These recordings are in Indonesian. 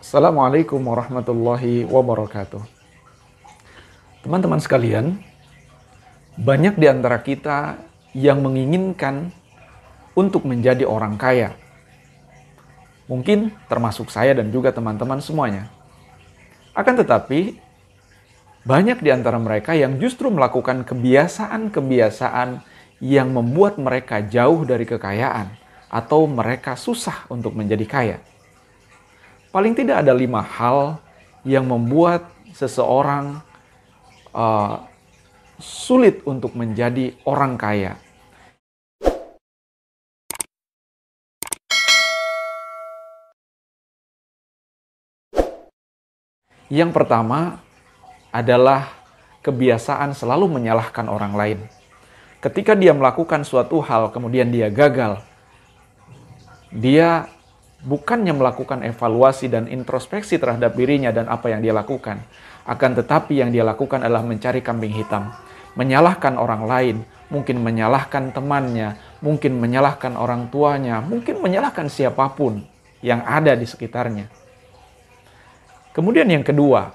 Assalamualaikum warahmatullahi wabarakatuh. Teman-teman sekalian, banyak di antara kita yang menginginkan untuk menjadi orang kaya. Mungkin termasuk saya dan juga teman-teman semuanya. Akan tetapi, banyak di antara mereka yang justru melakukan kebiasaan-kebiasaan yang membuat mereka jauh dari kekayaan atau mereka susah untuk menjadi kaya. Paling tidak ada 5 hal yang membuat seseorang sulit untuk menjadi orang kaya. Yang pertama adalah kebiasaan selalu menyalahkan orang lain. Ketika dia melakukan suatu hal, kemudian dia gagal, dia bukannya melakukan evaluasi dan introspeksi terhadap dirinya dan apa yang dia lakukan. Akan tetapi yang dia lakukan adalah mencari kambing hitam. Menyalahkan orang lain, mungkin menyalahkan temannya, mungkin menyalahkan orang tuanya, mungkin menyalahkan siapapun yang ada di sekitarnya. Kemudian yang kedua,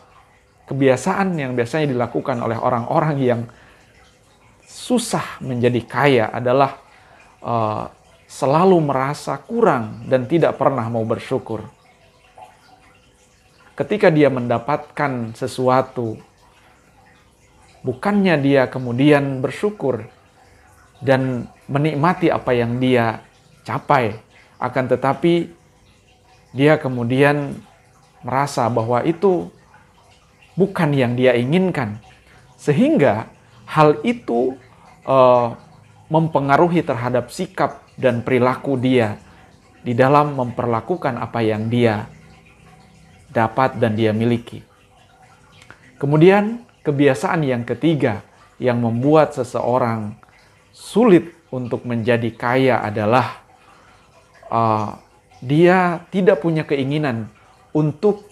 kebiasaan yang biasanya dilakukan oleh orang-orang yang susah menjadi kaya adalah selalu merasa kurang dan tidak pernah mau bersyukur. Ketika dia mendapatkan sesuatu, bukannya dia kemudian bersyukur dan menikmati apa yang dia capai, akan tetapi dia kemudian merasa bahwa itu bukan yang dia inginkan, sehingga hal itu mempengaruhi terhadap sikap dan perilaku dia di dalam memperlakukan apa yang dia dapat dan dia miliki. Kemudian kebiasaan yang ketiga yang membuat seseorang sulit untuk menjadi kaya adalah dia tidak punya keinginan untuk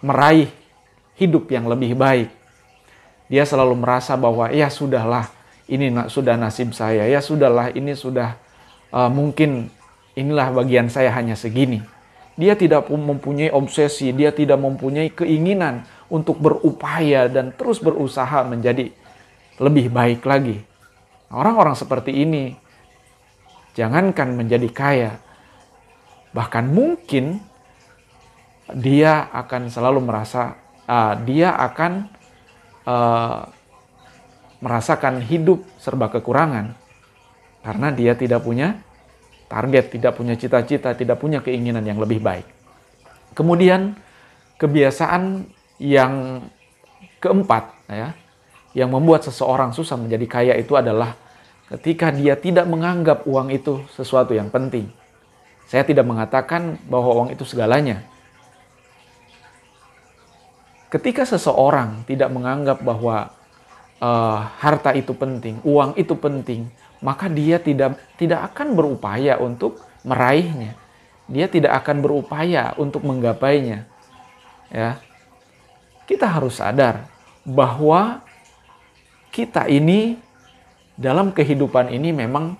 meraih hidup yang lebih baik. Dia selalu merasa bahwa ya sudahlah, ini sudah nasib saya, ya sudahlah, ini sudah mungkin inilah bagian saya hanya segini. Dia tidak mempunyai obsesi, dia tidak mempunyai keinginan untuk berupaya dan terus berusaha menjadi lebih baik lagi. Orang-orang seperti ini, jangankan menjadi kaya, bahkan mungkin dia akan selalu merasa, dia akan merasakan hidup serba kekurangan karena dia tidak punya target, tidak punya cita-cita, tidak punya keinginan yang lebih baik. Kemudian kebiasaan yang keempat ya, yang membuat seseorang susah menjadi kaya itu adalah ketika dia tidak menganggap uang itu sesuatu yang penting. Saya tidak mengatakan bahwa uang itu segalanya. Ketika seseorang tidak menganggap bahwa harta itu penting, uang itu penting, maka dia tidak akan berupaya untuk meraihnya. Dia tidak akan berupaya untuk menggapainya. Ya. Kita harus sadar bahwa kita ini dalam kehidupan ini memang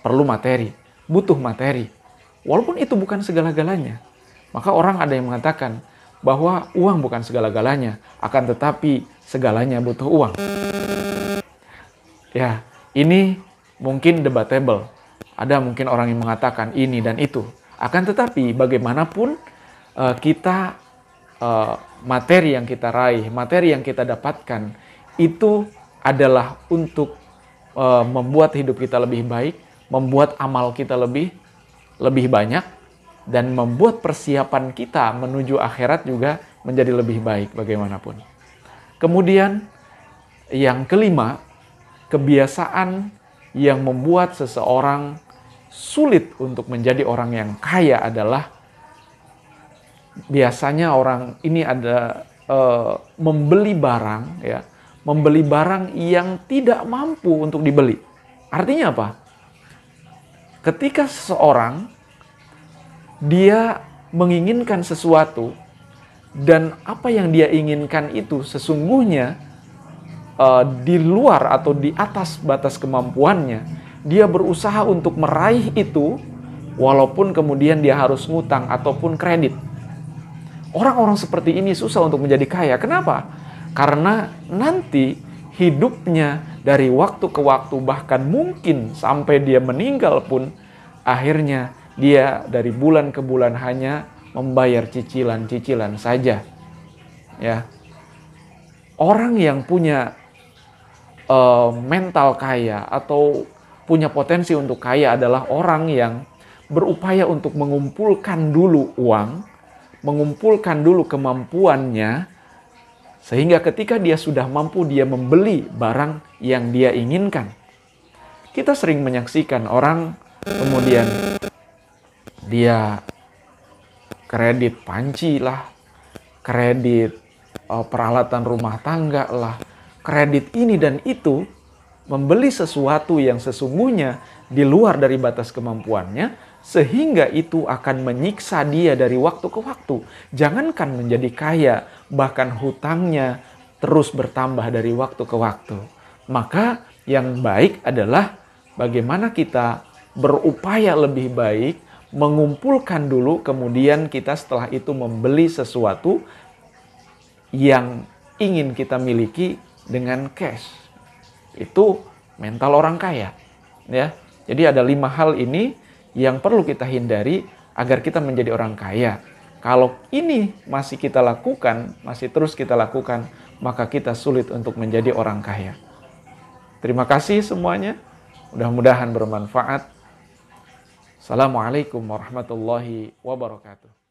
perlu materi, butuh materi. Walaupun itu bukan segala-galanya. Maka orang ada yang mengatakan bahwa uang bukan segala-galanya, akan tetapi segalanya butuh uang. Ya, ini mungkin debatable. Ada mungkin orang yang mengatakan ini dan itu. Akan tetapi bagaimanapun kita materi yang kita raih, materi yang kita dapatkan itu adalah untuk membuat hidup kita lebih baik, membuat amal kita lebih banyak, dan membuat persiapan kita menuju akhirat juga menjadi lebih baik bagaimanapun. Kemudian yang kelima, kebiasaan yang membuat seseorang sulit untuk menjadi orang yang kaya adalah biasanya orang ini ada membeli barang ya, membeli barang yang tidak mampu untuk dibeli. Artinya apa? Ketika seseorang dia menginginkan sesuatu dan apa yang dia inginkan itu sesungguhnya di luar atau di atas batas kemampuannya, dia berusaha untuk meraih itu walaupun kemudian dia harus ngutang ataupun kredit. Orang-orang seperti ini susah untuk menjadi kaya. Kenapa? Karena nanti hidupnya dari waktu ke waktu, bahkan mungkin sampai dia meninggal pun, akhirnya dia dari bulan ke bulan hanya membayar cicilan-cicilan saja. Ya, orang yang punya mental kaya atau punya potensi untuk kaya adalah orang yang berupaya untuk mengumpulkan dulu uang, mengumpulkan dulu kemampuannya, sehingga ketika dia sudah mampu, dia membeli barang yang dia inginkan. Kita sering menyaksikan orang kemudian dia kredit panci lah, kredit peralatan rumah tangga lah, kredit ini dan itu, membeli sesuatu yang sesungguhnya di luar dari batas kemampuannya, sehingga itu akan menyiksa dia dari waktu ke waktu. Jangankan menjadi kaya, bahkan hutangnya terus bertambah dari waktu ke waktu. Maka yang baik adalah bagaimana kita berupaya lebih baik, mengumpulkan dulu, kemudian kita setelah itu membeli sesuatu yang ingin kita miliki dengan cash. Itu mental orang kaya, ya. Jadi ada 5 hal ini yang perlu kita hindari agar kita menjadi orang kaya. Kalau ini masih kita lakukan, masih terus kita lakukan, maka kita sulit untuk menjadi orang kaya. Terima kasih semuanya. Mudah-mudahan bermanfaat. Assalamualaikum warahmatullahi wabarakatuh.